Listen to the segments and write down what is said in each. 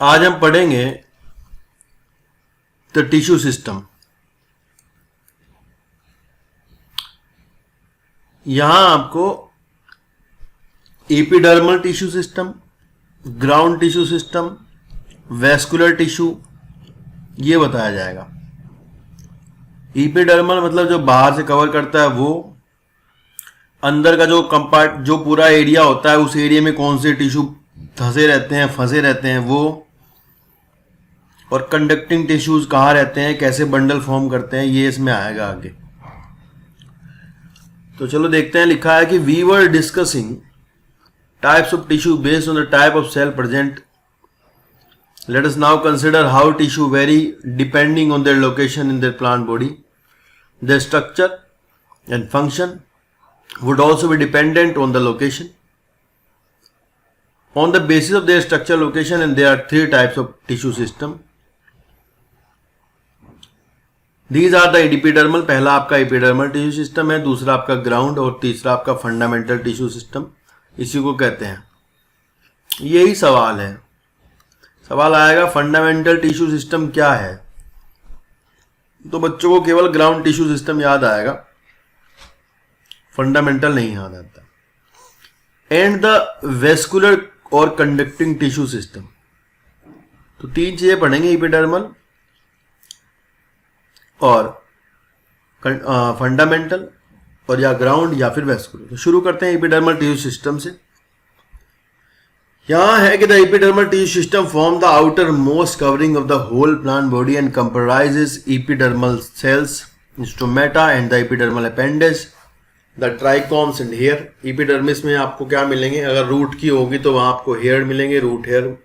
आज हम पढ़ेंगे द टिश्यू सिस्टम। यहां आपको epidermal tissue system, ground tissue system, vascular tissue ये बताया जाएगा। एपिडर्मल मतलब जो बाहर से कवर करता है वो, अंदर का जो पूरा एरिया होता है उस एरिया में कौन से टिश्यू फंसे रहते हैं वो, और कंडक्टिंग टिश्यूज कहाँ रहते हैं, कैसे बंडल फॉर्म करते हैं, ये इसमें आएगा आगे। तो चलो देखते हैं। लिखा है कि we were discussing types of tissue based on the type of cell present. Let us now consider how tissue vary depending on their location in their plant body. Their structure and function would also be dependent on the location. On the basis of their structure, location, and there are three types of tissue system. These are the epidermal. पहला आपका epidermal tissue system है, दूसरा आपका ground और तीसरा आपका fundamental tissue system। इसी को कहते हैं। यही सवाल है, सवाल आएगा fundamental tissue system क्या है, तो बच्चों को केवल ground tissue system याद आएगा, फंडामेंटल नहीं याद आता। एंड द वेस्कुलर और कंडक्टिंग टिश्यू सिस्टम। तो तीन चीजें पढ़ेंगे, एपिडर्मल और फंडामेंटल और या ग्राउंड या फिर वेस्कुलर। तो शुरू करते हैं एपिडर्मल टिश्यू सिस्टम से। यहां है कि the epidermal tissue system form the outermost covering of the whole plant body and comprises epidermal cells, stomata and the epidermal appendage, the trichomes and hair. Epidermis में आपको क्या मिलेंगे, अगर root की होगी तो वहां आपको हेयर मिलेंगे, रूट हेयर,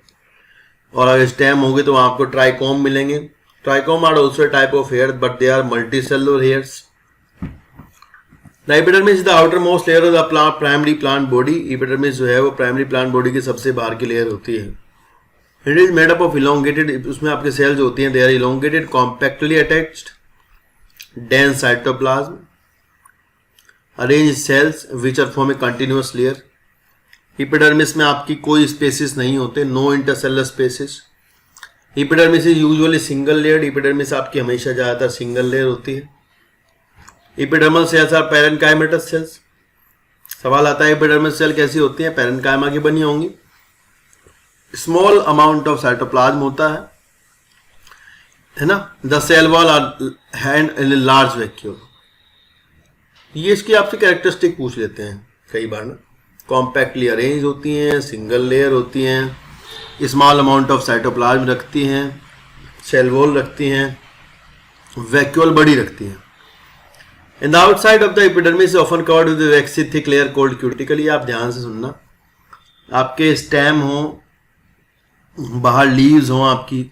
और अगर स्टेम होगी तो वहां आपको ट्राइकॉम मिलेंगे। Trichome are also type of hair but they are multicellular hairs. The epidermis is the outermost layer of the primary plant body. Epidermis जो है वो प्राइमरी प्लांट बॉडी की सबसे बाहर की लेयर होती है। It is made up of elongated, उसमें आपके सेल जो होती हैं they are elongated, compactly attached, dense cytoplasm, arrange cells which are form a continuous layer. Epidermis में आपकी कोई स्पेसिस नहीं होते, no intercellular spaces. Epidermis is usually single layered. Epidermis आपकी हमेशा ज्यादातर सिंगल लेयर होती है। Epidermal cells are parenchymatous cells. सवाल आता है एपिडर्मल सेल कैसी होती है, पैरेन्काइमा की बनी होंगी। स्मॉल अमाउंट ऑफ साइटोप्लाज्म होता है ना। The cell wall are hand in large vacuole. ये इसकी आपसे कैरेक्टरिस्टिक पूछ लेते हैं कई बार ना। कॉम्पैक्टली अरेंज होती हैं, सिंगल लेयर होती हैं, स्मॉल अमाउंट ऑफ साइटोप्लाज्म रखती हैं, सेल वॉल रखती हैं, वैक्यूल बड़ी रखती हैं। In the outside of the epidermis often covered with vaccine thick layer called cuticle. ये आप ध्यान से सुनना, आपके स्टेम हो, बाहर लीव्स हो आपकी,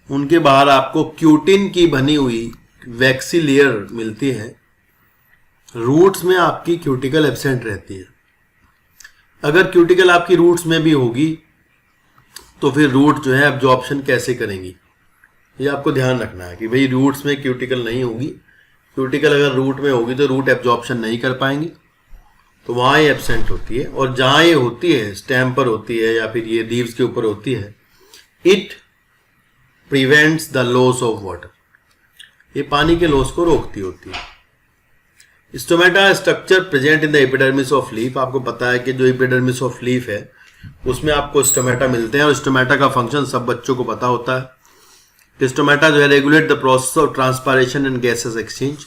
उनके बाहर आपको क्यूटिन की बनी हुई वैक्सी लेयर मिलती है। रूट्स में आपकी क्यूटिकल एब्सेंट रहती है। अगर क्यूटिकल आपकी रूट्स में भी होगी तो फिर रूट जो है एब्जॉर्प्शन कैसे करेंगी, ये आपको ध्यान रखना है कि भाई रूट्स में क्यूटिकल नहीं होगी। क्यूटिकल अगर रूट में होगी तो रूट एब्जॉर्प्शन नहीं कर पाएंगी, तो वहाँ ये एब्सेंट होती है। और जहाँ ये होती है, स्टेम पर होती है या फिर ये लीव्स के ऊपर होती है, it prevents the loss of water. ये पानी के लॉस को रोकती होती है। Stomata structure present in the epidermis of leaf. आपको पता है कि जो एपिडर्मिस ऑफ लीफ है उसमें आपको स्टोमेटा मिलते हैं, और स्टोमेटा का फंक्शन सब बच्चों को पता होता है कि स्टोमेटा जो है regulate the process of transpiration and gases exchange.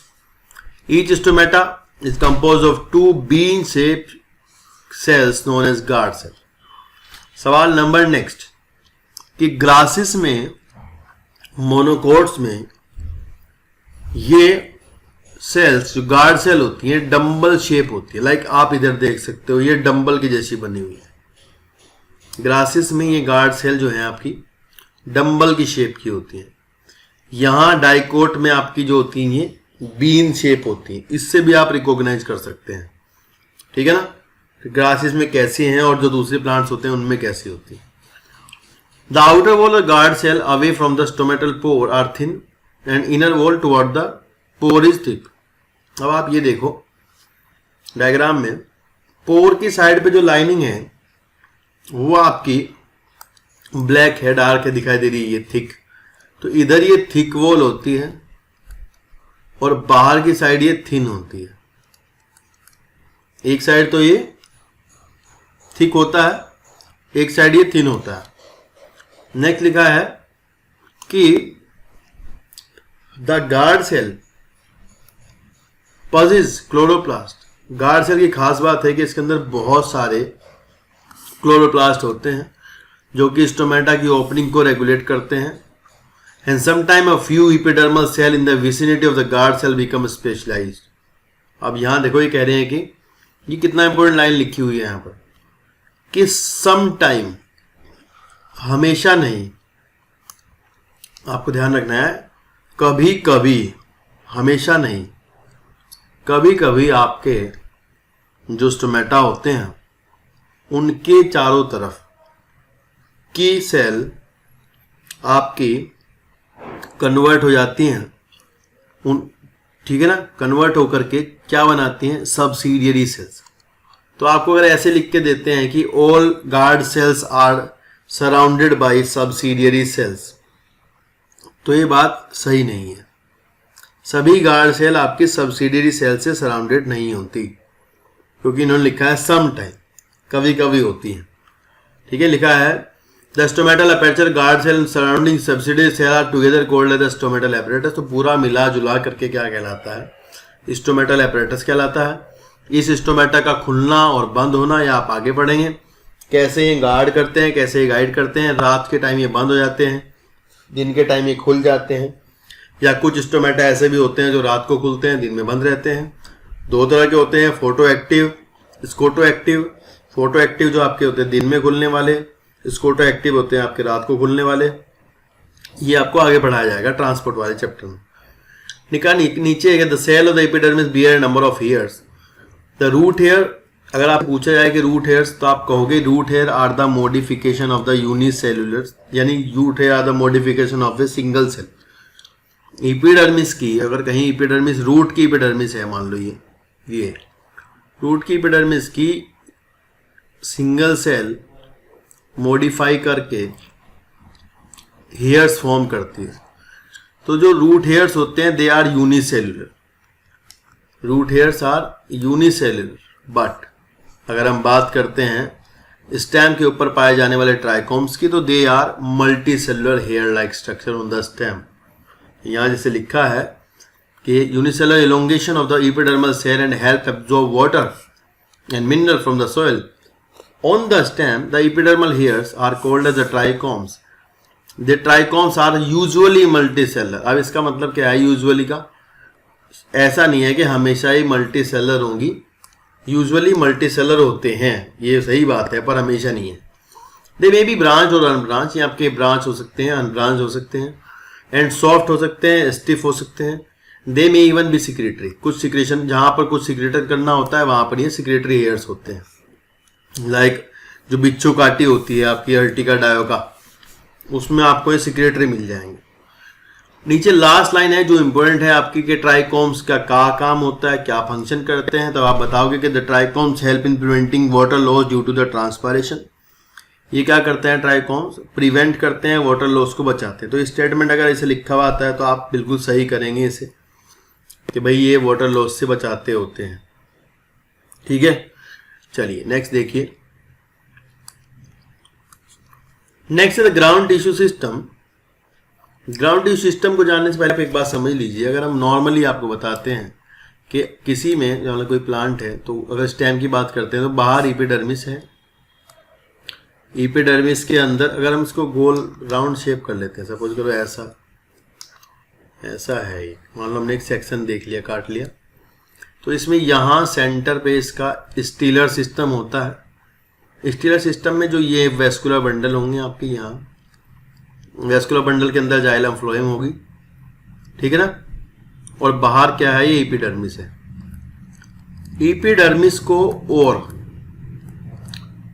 Each stomata is compose of two bean shape cells known as guard cell. सवाल नंबर नेक्स्ट कि ग्रासिस में, मोनोकोट्स में ये सेल्स जो गार्ड सेल होती हैं डंबल शेप होती है। लाइक आप इधर देख सकते हो, ये डंबल की जैसी बनी हुई है। ग्रासिस में ये गार्ड सेल जो है आपकी डंबल की शेप की होती है। यहां डाइकोट में आपकी जो होती है ये बीन शेप होती है। इससे भी आप रिकॉग्नाइज कर सकते हैं, ठीक है ना, ग्रासिस में कैसी हैं और जो दूसरे प्लांट्स होते हैं उनमें कैसी होती है। The outer wall of guard cell away from the stomatal pore are thin and inner wall toward the pore is thick. अब आप ये देखो डायग्राम में, पोर की साइड पे जो लाइनिंग है वो आपकी ब्लैक है, डार्क है दिखाई दे रही है, ये थिक। तो इधर ये थिक वॉल होती है और बाहर की साइड ये थिन होती है। एक साइड तो ये थिक होता है, एक साइड ये थिन होता है। नेक्स्ट लिखा है कि the guard cell possess chloroplast. Guard cell की खास बात है कि इसके अंदर बहुत सारे क्लोरोप्लास्ट होते हैं जो कि स्टोमेटा की ओपनिंग को रेगुलेट करते हैं। And sometime a few epidermal cell in the vicinity of the guard cell become specialised. अब यहां देखो ये कह रहे हैं कि ये कितना इंपॉर्टेंट लाइन लिखी हुई है यहां पर कि सम टाइम, हमेशा नहीं, आपको ध्यान रखना है, कभी कभी, हमेशा नहीं, कभी कभी आपके जो स्टोमेटा होते हैं उनके चारों तरफ की सेल आपकी कन्वर्ट हो जाती हैं उन, ठीक है ना, कन्वर्ट होकर के क्या बनाती हैं, सबसिडियरी सेल्स। तो आपको अगर ऐसे लिख के देते हैं कि all guard cells are surrounded by subsidiary cells, तो ये बात सही नहीं है। सभी गार्ड सेल आपकी सबसिडियरी सेल से सराउंडेड नहीं होती, क्योंकि इन्होंने लिखा है सम टाइम, कभी कभी होती है। ठीक है, लिखा है the stomatal aperture guard cell surrounding subsidiary cell are together called as the stomatal apparatus. तो पूरा मिला जुला करके क्या कहलाता है, स्टोमेटल एपरेटस कहलाता है। इस स्टोमेटा का खुलना और बंद होना ये आप आगे पढ़ेंगे, कैसे ये गार्ड करते हैं, कैसे ये गाइड करते हैं। रात के टाइम ये बंद हो जाते हैं, दिन के टाइम ये खुल जाते हैं, या कुछ स्टोमेटा ऐसे भी होते हैं जो रात को खुलते हैं, दिन में बंद रहते हैं। दो तरह के होते हैं, photo active, scoto active. Photo active जो आपके होते हैं दिन में खुलने वाले, स्कोटो एक्टिव होते हैं आपके रात को खुलने वाले। ये आपको आगे पढ़ाया जाएगा ट्रांसपोर्ट वाले चैप्टर में। नीचे the cell of the epidermis bear number of hairs. The root hair, अगर आप पूछा जाए कि रूट हेयर्स, तो आप कहोगे root hair are the modification of the unicellular, यानी root hair are the modification of the single cell. Epidermis की, अगर कहीं एपिडर्मिस रूट की एपिडर्मिस है, मान लो ये रूट की एपिडर्मिस की सिंगल सेल मॉडिफाई करके हेयर्स फॉर्म करती है। तो जो रूट हेयर्स होते हैं they are unicellular, root hairs are unicellular. But अगर हम बात करते हैं स्टेम के ऊपर पाए जाने वाले ट्राइकोम्स की, तो they are multicellular hair like structure on the stem. यहाँ जैसे लिखा है कि unicellular elongation of the epidermal cell and help absorb water and mineral from the soil on the stem. The epidermal hairs are called as the trichomes. The trichomes are usually multicellular. अब इसका मतलब क्या है usually का? ऐसा नहीं है कि हमेशा ही मल्टी सेलर होंगी, यूजुअली मल्टी सेलर होते हैं, ये सही बात है, पर हमेशा नहीं है। दे मे बी ब्रांच और अनब्रांच, ये आपके ब्रांच हो सकते हैं, अनब्रांच हो सकते हैं, एंड सॉफ्ट हो सकते हैं, स्टिफ हो सकते हैं। दे मे इवन बी सिक्रेटरी, कुछ सिक्रेशन, जहां पर कुछ सिक्रेटर करना होता है वहां पर ये सिक्रेटरी हेयर्स होते हैं। लाइक जो बिच्छू काटी होती है आपकी अर्टिका डायोका, उसमें आपको ये सिक्रेटरी मिल जाएंगे। नीचे लास्ट लाइन है जो इंपॉर्टेंट है आपकी कि ट्राइकोम्स का काम होता है, क्या फंक्शन करते हैं। तो आप बताओगे कि the trichomes help in preventing water loss due to the transpiration. ये क्या करते हैं ट्राइकोम्स, प्रिवेंट करते हैं, वाटर लॉस को बचाते हैं। तो स्टेटमेंट अगर इसे लिखा हुआ आता है तो आप बिल्कुल सही करेंगे इसे कि भाई ये वाटर लॉस से बचाते होते हैं। ठीक है, चलिए नेक्स्ट देखिए। नेक्स्ट है ground tissue system. Ground tissue system को जानने से पहले एक बात समझ लीजिए। अगर हम नॉर्मली आपको बताते हैं कि किसी में मतलब कोई प्लांट है, तो अगर स्टेम की बात करते हैं तो बाहर एपिडर्मिस है, एपिडर्मिस के अंदर अगर हम इसको गोल राउंड शेप कर लेते हैं, सपोज करो ऐसा ऐसा है, ये मान लो हमने एक सेक्शन देख लिया, काट लिया, तो इसमें यहाँ सेंटर पे इसका स्टीलर सिस्टम होता है। स्टीलर सिस्टम में जो ये वेस्कुलर बंडल होंगे आपके, यहाँ वेस्कुलर बंडल के अंदर जाइलम फ्लोएम होगी, ठीक है ना, और बाहर क्या है, ये एपिडर्मिस है। एपिडर्मिस को और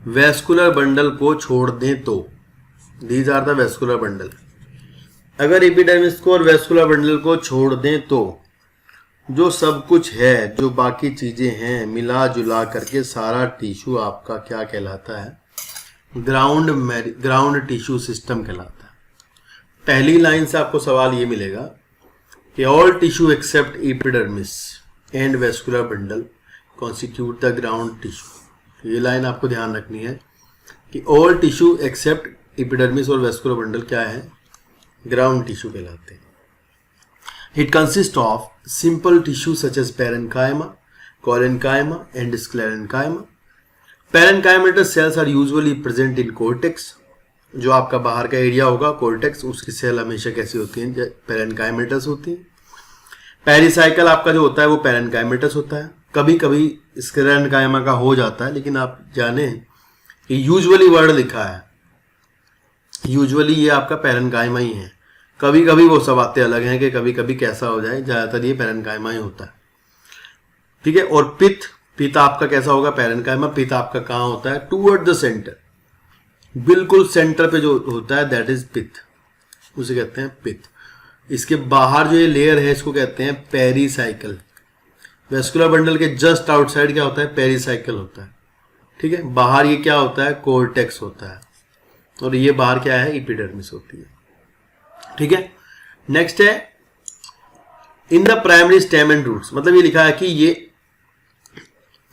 वेस्कुलर बंडल को छोड़ दें तो these are the vascular bundle. अगर एपिडर्मिस को और वेस्कुलर बंडल को छोड़ दें तो जो सब कुछ है, जो बाकी चीजें हैं, मिला जुला करके सारा टिश्यू आपका क्या कहलाता है, ग्राउंड टिश्यू सिस्टम कहलाता है। पहली लाइन से आपको सवाल ये मिलेगा कि all tissue except epidermis and vascular bundle constitute the ground tissue. ये लाइन आपको ध्यान रखनी है कि ऑल टिश्यू एक्सेप्ट एपिडर्मिस और वेस्कुलर बंडल क्या है, ग्राउंड टिश्यू कहलाते हैं। It consist of simple tissue such as parenchyma, collenchyma and sclerenchyma. Parenchymatous cells are usually present in cortex. जो आपका बाहर का एरिया होगा कोर्टेक्स, उसकी सेल हमेशा कैसी होती हैं, पैरेन्काइमेटस होती है। पेरिसाइकल आपका जो होता है वो पैरेन्काइमेटस होता है। कभी कभी स्क्लेरेन्काइमा का हो जाता है, लेकिन आप जाने कि यूजुअली वर्ड लिखा है, यूजुअली ये आपका पैरेन्काइमा ही है। कभी कभी वो सब आते अलग हैं कि कभी कभी कैसा हो जाए, ज्यादातर ये पैरेन्काइमा ही होता है। ठीक है। और पित्त आपका कैसा होगा, पैरेन्काइमा। पित्त आपका कहाँ होता है, टूवर्ड द सेंटर, बिल्कुल सेंटर पे जो होता है दैट इज पित्त, उसे कहते हैं पित्त। इसके बाहर जो ये लेयर है इसको कहते हैं पेरिसाइकल। वेस्कुलर बंडल के जस्ट आउटसाइड क्या होता है, पेरिसाइकल होता है। ठीक है। बाहर ये क्या होता है, कोर्टेक्स होता है, और ये बाहर क्या है, एपिडर्मिस होती है। ठीक है। नेक्स्ट है in the primary stem and roots, मतलब ये लिखा है कि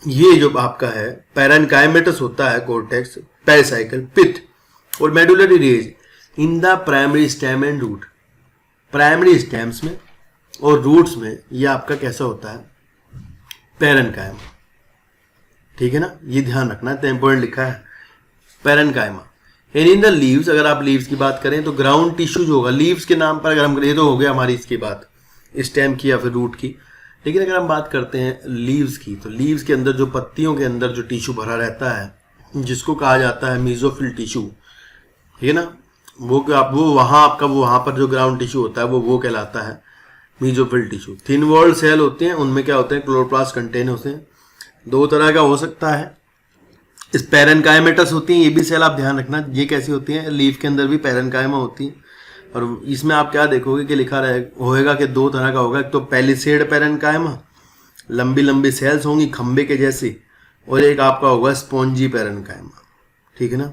ये जो आपका है पैरेन्काइमेटस होता है, कोर्टेक्स, पेरिसाइकल, पित्त और medullary rays in the primary stem and root. Primary stems में और रूट्स में ये आपका कैसा होता है, पैरेन्काइमा। ठीक है ना, ये ध्यान रखना है, इंपॉर्टेंट लिखा है parenchyma. And in the leaves, अगर आप लीव्स की बात करें तो ग्राउंड टिश्यू जो होगा लीव्स के नाम पर, अगर हम, ये तो हो गया हमारी इसकी बात स्टेम की या फिर रूट की। लेकिन अगर हम बात करते हैं लीव्स की, तो लीव्स के अंदर जो पत्तियों के अंदर जो टिश्यू भरा रहता है जिसको कहा जाता है मीजोफिल टिश्यू, ठीक है ना, वो वहाँ आपका वहाँ पर जो ग्राउंड टिश्यू होता है वो कहलाता है mesophyll tissue. Thin walled cell होते हैं, उनमें क्या होते हैं, क्लोरोप्लास्ट कंटेन होते हैं। दो तरह का हो सकता है, इस पैरेन्काइमेटस होती हैं, ये भी सेल आप ध्यान रखना ये कैसी होती हैं, लीफ के अंदर भी पैरेन्काइमा होती है। और इसमें आप क्या देखोगे कि लिखा होएगा कि दो तरह का होगा, एक तो पैलिसेड पैरेन्काइमा, लंबी लंबी सेल्स होंगी खंबे के जैसी, और एक आपका होगा स्पॉन्जी पैरेन्काइमा। ठीक है ना,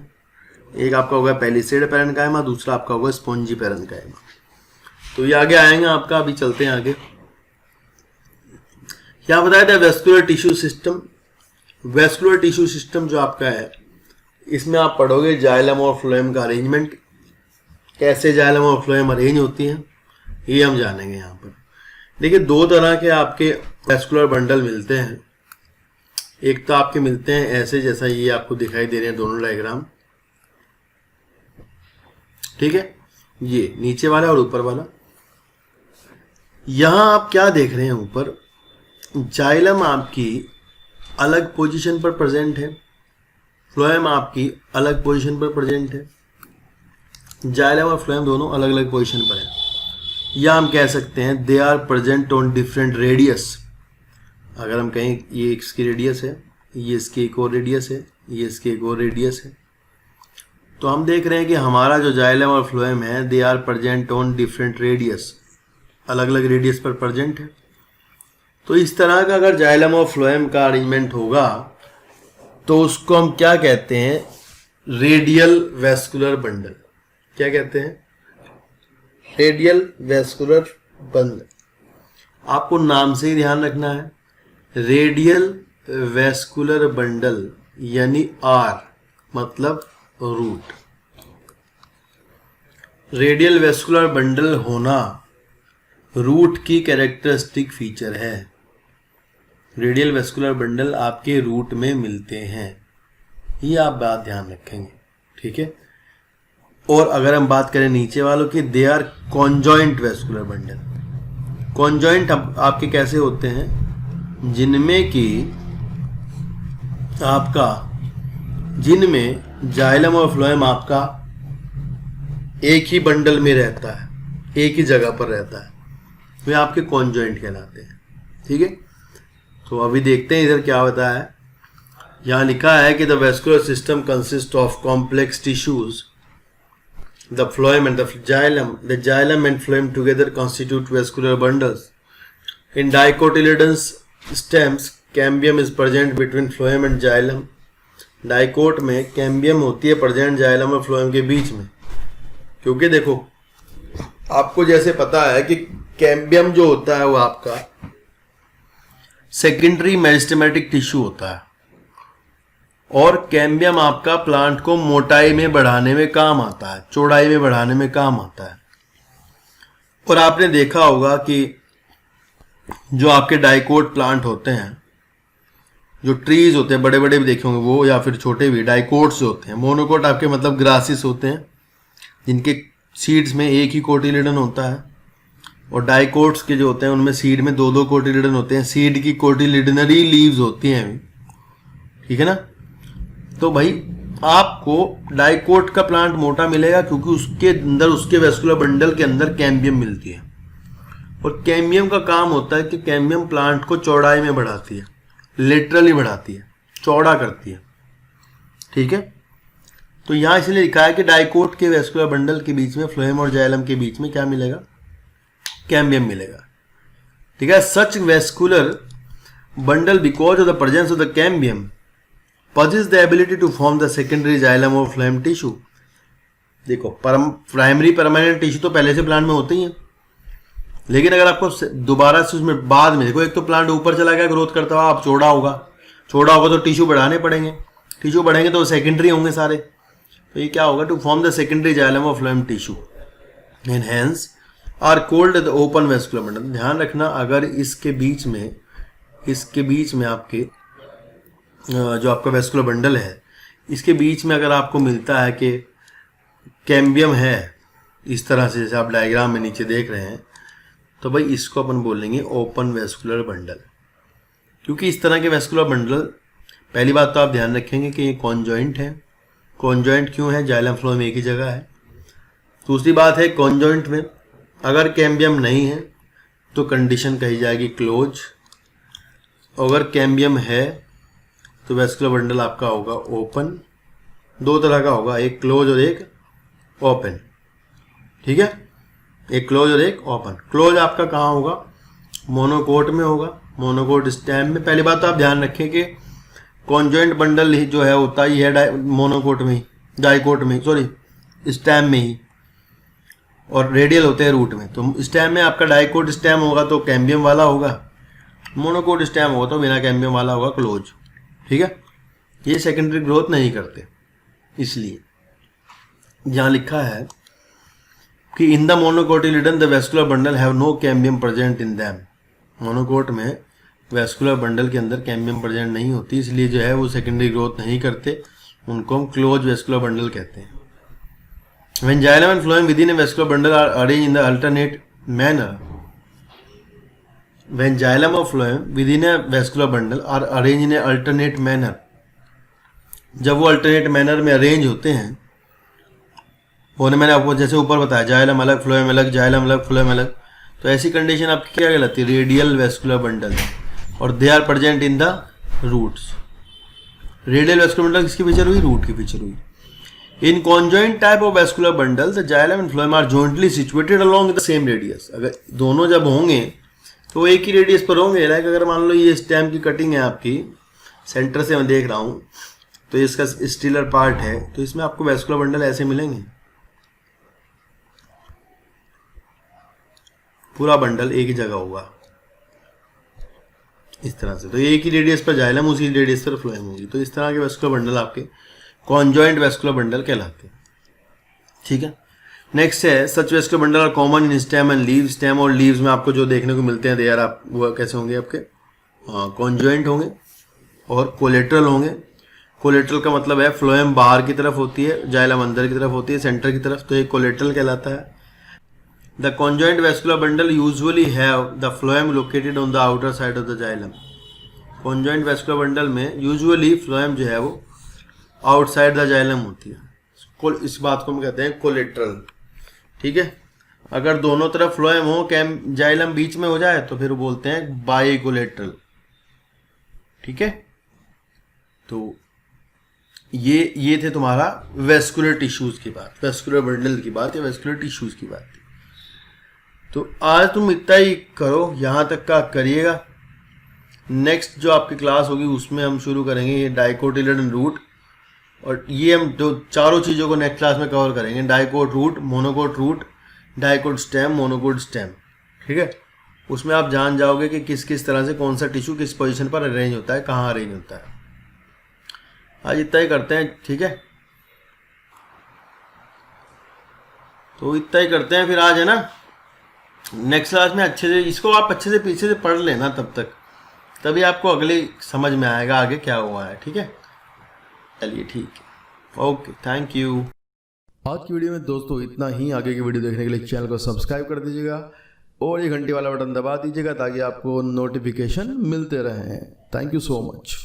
एक आपका होगा पैलिसेड पैरेन्काइमा, दूसरा आपका होगा स्पॉन्जी पैरेन्काइमा। तो ये आगे आएंगे आपका, अभी चलते हैं आगे। क्या बताया था, vascular tissue system. Vascular tissue system जो आपका है, इसमें आप पढ़ोगे जाइलम और फ्लोएम का अरेंजमेंट, कैसे जाइलम और फ्लोएम अरेंज होती हैं, ये हम जानेंगे यहाँ पर। देखिए, दो तरह के आपके वेस्कुलर बंडल मिलते हैं। एक तो आपके मिलते हैं ऐसे, जैसा ये आपको दिखाई दे रहे हैं दोनों डायग्राम, ठीक है, ये नीचे वाला और ऊपर वाला। यहां आप क्या देख रहे हैं, ऊपर जाइलम आपकी अलग पोजीशन पर प्रेजेंट है, फ्लोएम आपकी अलग पोजीशन पर प्रेजेंट है। जाइलम और फ्लोएम दोनों अलग अलग पोजीशन पर है, या हम कह सकते हैं they are present on different radius. अगर हम कहें ये इसकी रेडियस है, ये इसकी एक और रेडियस है, ये इसकी एक और रेडियस है, तो हम देख रहे हैं कि हमारा जो जाइलम और फ्लोएम है they are present on different radius, अलग अलग रेडियस पर प्रेजेंट है। तो इस तरह का अगर जाइलम और फ्लोएम का अरेंजमेंट होगा तो उसको हम क्या कहते हैं, रेडियल वेस्कुलर बंडल। क्या कहते हैं, रेडियल वेस्कुलर बंडल। आपको नाम से ही ध्यान रखना है, रेडियल वेस्कुलर बंडल यानी आर मतलब रूट। रेडियल वेस्कुलर बंडल होना रूट की कैरेक्टरिस्टिक फीचर है। रेडियल वेस्कुलर बंडल आपके रूट में मिलते हैं, ये आप बात ध्यान रखेंगे। ठीक है। और अगर हम बात करें नीचे वालों की, they are conjoint vascular bundle. Conjoint आपके कैसे होते हैं, जिनमें जाइलम और फ्लोएम आपका एक ही बंडल में रहता है, एक ही जगह पर रहता है, वे आपके कॉन्जॉइंट कहलाते हैं। ठीक है। तो अभी देखते हैं इधर क्या होता है। यहाँ लिखा है कि the vascular system consist of complex tissues, the phloem and the xylem and phloem together constitute vascular bundles. In dicotyledons stems, cambium is present between phloem and xylem. Dicot में कैम्बियम होती है प्रेजेंट जाइलम और phloem के बीच में, क्योंकि देखो आपको जैसे पता है कि कैम्बियम जो होता है वो आपका सेकेंडरी मेरिस्टेमेटिक टिश्यू होता है, और कैम्बियम आपका प्लांट को मोटाई में बढ़ाने में काम आता है, चौड़ाई में बढ़ाने में काम आता है। और आपने देखा होगा कि जो आपके डाइकोट प्लांट होते हैं, जो ट्रीज होते हैं बड़े बड़े भी देखे होंगे वो, या फिर छोटे भी डाइकोट्स होते हैं। मोनोकोट आपके मतलब ग्रासिस होते हैं जिनके सीड्स में एक ही कोटिलिडन होता है, और डाइकोट्स के जो होते हैं उनमें सीड में दो दो कोटिलिडन होते हैं। सीड की कोटिलिडनरी लीव्स होती हैं, ठीक है ना। तो भाई आपको डाइकोट का प्लांट मोटा मिलेगा क्योंकि उसके अंदर, उसके वेस्कुलर बंडल के अंदर कैम्बियम मिलती है, और कैम्बियम का काम होता है कि कैम्बियम प्लांट को चौड़ाई में बढ़ाती है, लिटरली बढ़ाती है, चौड़ा करती है, ठीक है। तो यहां इसलिए लिखा है कि डाइकोट के वेस्कुलर बंडल के बीच में, फ्लोएम और जाइलम के बीच में क्या मिलेगा, कैम्बियम मिलेगा, ठीक है। Such vascular bundle because of the presence of the cambium possess the ability to form the secondary xylem or phloem tissue। देखो प्राइमरी परमानेंट टिश्यू तो पहले से प्लांट में होते ही हैं, लेकिन अगर आपको दोबारा से उसमें बाद में देखो, एक तो प्लांट ऊपर चला गया ग्रोथ करता हुआ, आप चौड़ा होगा तो टिश्यू बढ़ाने पड़ेंगे, टिश्यू बढ़ेंगे तो सेकेंडरी होंगे सारे, तो ये क्या होगा, to form the secondary xylem और phloem tissue and hence are called the open vascular bundle. ध्यान रखना, अगर इसके बीच में आपके जो आपका वेस्कुलर बंडल है, इसके बीच में अगर आपको मिलता है कि कैम्बियम है इस तरह से, जैसे आप डायग्राम में नीचे देख रहे हैं, तो भाई इसको अपन बोलेंगे ओपन वेस्कुलर बंडल। क्योंकि इस तरह के वेस्कुलर बंडल, पहली बात तो आप ध्यान रखेंगे कि ये कॉन्जॉइंट है। कॉन्जॉइंट क्यों है, जाइलम फ्लोएम एक ही जगह है। दूसरी बात है, कॉन्जॉइंट में अगर कैम्बियम नहीं है तो कंडीशन कही जाएगी क्लोज, अगर कैम्बियम है तो वेस्कुलर बंडल आपका होगा ओपन। दो तरह का होगा, एक क्लोज और एक ओपन, ठीक है, एक क्लोज और एक ओपन। क्लोज आपका कहाँ होगा, मोनोकोट में होगा, मोनोकोट स्टेम में। पहली बात तो आप ध्यान रखें कि कॉन्जॉइंट बंडल ही जो है होता ही है मोनोकोट में ही, डाइकोट में, सॉरी स्टेम में ही, और रेडियल होते हैं रूट में। तो स्टेम में आपका डाइकोट स्टेम होगा तो कैम्बियम वाला होगा, मोनोकोट स्टेम होगा तो बिना कैम्बियम वाला होगा क्लोज, ठीक है। ये सेकेंडरी ग्रोथ नहीं करते, इसलिए यहां लिखा है कि in the monocotyledon the vascular bundle have no cambium present in them. Monocot में वेस्कुलर बंडल के अंदर कैम्बियम प्रेजेंट नहीं होती, इसलिए जो है वो सेकेंडरी ग्रोथ नहीं करते, उनको हम क्लोज वेस्कुलर बंडल कहते हैं। When xylem and phloem within a vascular bundle are arranged in the alternate manner, when xylem or phloem within a vascular bundle are arranged in a alternate manner, जब वो alternate manner में arrange होते हैं, वो मैंने आपको जैसे ऊपर बताया, जाइलम अलग फ्लोएम अलग, जाइलम अलग फ्लोएम अलग, तो ऐसी कंडीशन आपकी क्या कहलाती है, रेडियल वेस्कुलर बंडल, और they are present in the roots. Radial vascular bundle किसकी फीचर हुई, रूट की फीचर हुई। In conjoint type of vascular bundle, the xylem and phloem are jointly situated along the same radius। अगर दोनों जब होंगे तो एक ही रेडियस पर होंगे। लाइक अगर मान लो ये स्टेम की कटिंग है आपकी, सेंटर से मैं देख रहा हूँ, तो इसका स्टीलर पार्ट है, तो इसमें आपको वेस्कुलर बंडल ऐसे मिलेंगे, पूरा बंडल एक ही जगह होगा इस तरह से। तो एक ही रेडियस पर जाइलम, उसी रेडियस पर फ्लोएम होगी। तो इस तरह के वेस्कुलर बंडल आपके कॉन्जॉइंट वेस्कुलर बंडल कहलाते हैं, ठीक है। नेक्स्ट है, such vascular bundle are common in stem and leave. Stem और लीव्स में आपको जो देखने को मिलते हैं, यार आप वो कैसे होंगे, आपके कॉन्जॉइंट होंगे और कोलेट्रल होंगे। कोलेट्रल का मतलब है फ्लोएम बाहर की तरफ होती है, जाइलम अंदर की तरफ होती है, सेंटर की तरफ, तो ये कोलेट्रल कहलाता है। The conjoint vascular bundle usually have the phloem located on the outer side of the xylem. Conjoint vascular bundle में यूजुअली फ्लोएम जो है वो आउटसाइड द जाइलम होती है, इस बात को हम कहते हैं कोलेट्रल, ठीक है। अगर दोनों तरफ फ्लोएम हो, कैम जाइलम बीच में हो जाए, तो फिर बोलते हैं बाई कोलेट्रल, ठीक है। तो ये थे तुम्हारा वेस्कुलर टिश्यूज की बात, वेस्कुलर बंडल की बात या वेस्कुलर टिश्यूज की बात। तो आज तुम इतना ही करो, यहां तक का करिएगा। नेक्स्ट जो आपकी क्लास होगी उसमें हम शुरू करेंगे ये डाइकोटिलिडन रूट और ये हम जो चारों चीज़ों को नेक्स्ट क्लास में कवर करेंगे, dicot root, monocot root, dicot stem, monocot stem, ठीक है। उसमें आप जान जाओगे कि किस किस तरह से कौन सा टिश्यू किस पोजीशन पर अरेंज होता है, कहाँ अरेंज होता है। आज इतना ही करते हैं, ठीक है। तो इतना ही करते हैं फिर आज, है ना। नेक्स्ट क्लास में अच्छे से इसको आप अच्छे से पीछे से पढ़ लेना तब तक, तभी आपको अगले समझ में आएगा आगे क्या हुआ है, ठीक है। चलिए ठीक है, ओके, थैंक यू। आज की वीडियो में दोस्तों इतना ही। आगे की वीडियो देखने के लिए चैनल को सब्सक्राइब कर दीजिएगा और ये घंटी वाला बटन दबा दीजिएगा ताकि आपको नोटिफिकेशन मिलते रहें। Thank you so much.